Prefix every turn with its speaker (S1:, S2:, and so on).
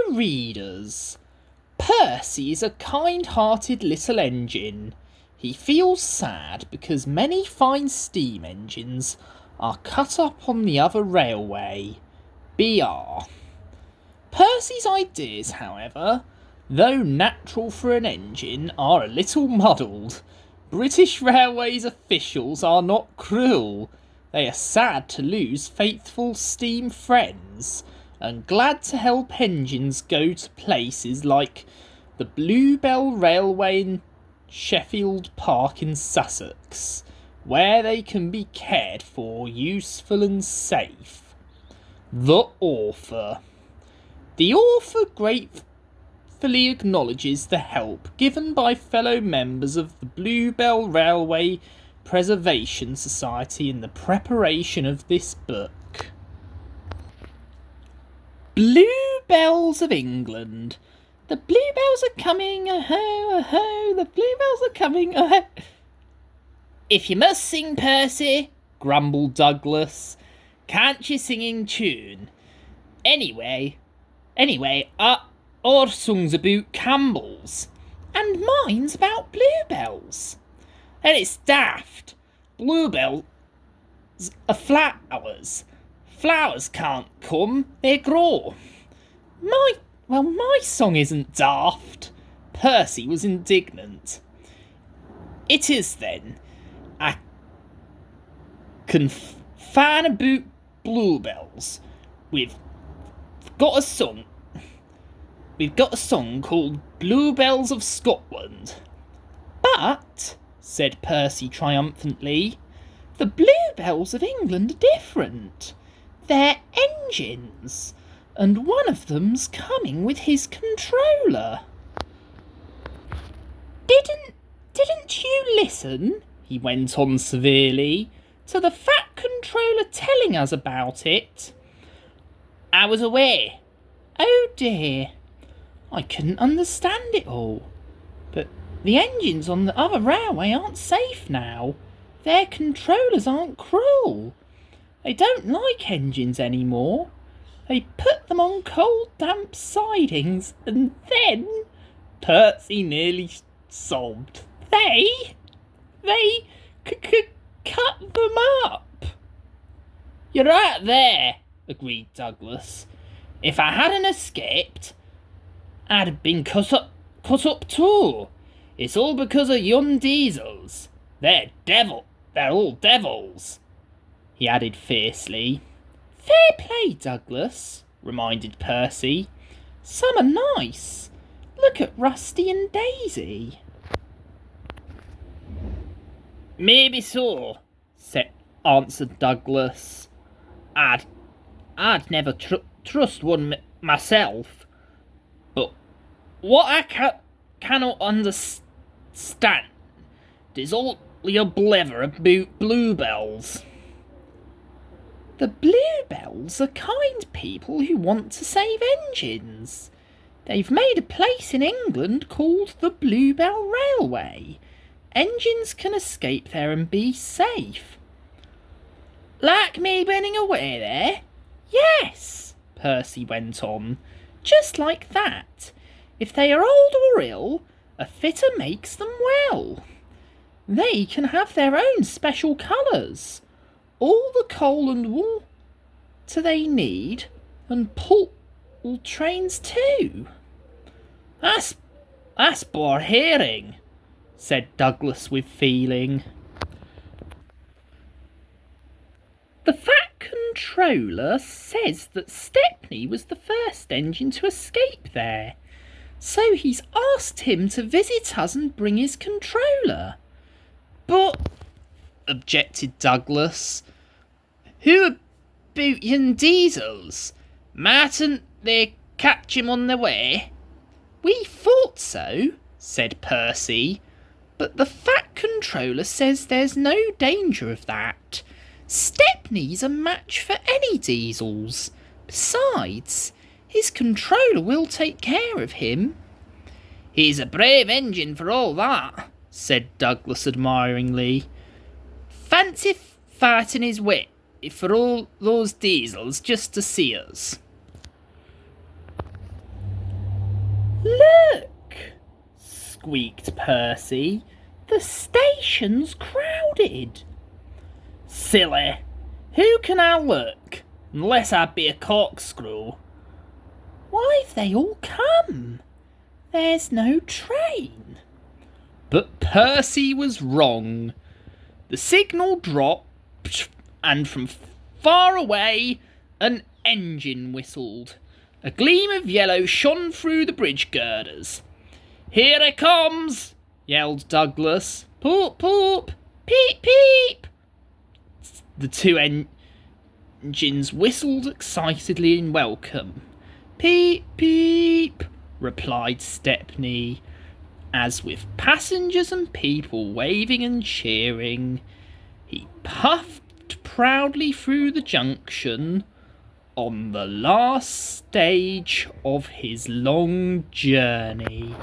S1: Dear readers, Percy is a kind-hearted little engine. He feels sad because many fine steam engines are cut up on the other railway. BR. Percy's ideas, however, though natural for an engine, are a little muddled. British Railways officials are not cruel. They are sad to lose faithful steam friends, and glad to help engines go to places like the Bluebell Railway in Sheffield Park in Sussex, where they can be cared for, useful and safe. The author. The author gratefully acknowledges the help given by fellow members of the Bluebell Railway Preservation Society in the preparation of this book. Bluebells of England. The bluebells are coming, oh-ho, oh-ho, the bluebells are coming, oh-ho. If you must sing, Percy, grumbled Douglas, can't you sing in tune? Anyway, our song's about Campbell's, and mine's about bluebells. And it's daft. Bluebells are flowers. Flowers can't come, they grow. My song isn't daft. Percy was indignant. It is then. I can fan about bluebells. We've got a song called Bluebells of Scotland. But, said Percy triumphantly, the bluebells of England are different. They're engines, and one of them's coming with his controller. Didn't you listen, he went on severely, to the fat controller telling us about it? I was away. Oh dear, I couldn't understand it all. But the engines on the other railway aren't safe now. Their controllers aren't cruel. They don't like engines anymore. They put them on cold, damp sidings, and then... Percy nearly sobbed. They cut them up. You're right there, agreed Douglas. If I hadn't escaped, I'd have been cut up too. It's all because of young diesels. They're all devils, he added fiercely. Fair play, Douglas, reminded Percy. Some are nice. Look at Rusty and Daisy. Maybe so, answered Douglas. I'd never trust one myself. But what I cannot understand is all your blether about bluebells. The Bluebells are kind people who want to save engines. They've made a place in England called the Bluebell Railway. Engines can escape there and be safe. Like me running away there? Yes, Percy went on. Just like that. If they are old or ill, a fitter makes them well. They can have their own special colours. All the coal and water they need, and pull trains too. That's bore hearing, said Douglas with feeling. The fat controller says that Stepney was the first engine to escape there, so he's asked him to visit us and bring his controller. But, objected Douglas, who about young diesels? Mightn't they catch him on the way? We thought so, said Percy, but the fat controller says there's no danger of that. Stepney's a match for any diesels. Besides, his controller will take care of him. He's a brave engine for all that, said Douglas admiringly. Fancy fighting his way for all those diesels just to see us. Look, squeaked Percy. The station's crowded. Silly. Who can I look? Unless I be a corkscrew. Why've they all come? There's no train. But Percy was wrong. The signal dropped, and from far away an engine whistled. A gleam of yellow shone through the bridge girders. "Here it comes!" yelled Douglas. "Poop, poop! Peep, peep!" The two engines whistled excitedly in welcome. "Peep, peep!" replied Stepney, as with passengers and people waving and cheering, he puffed proudly through the junction on the last stage of his long journey.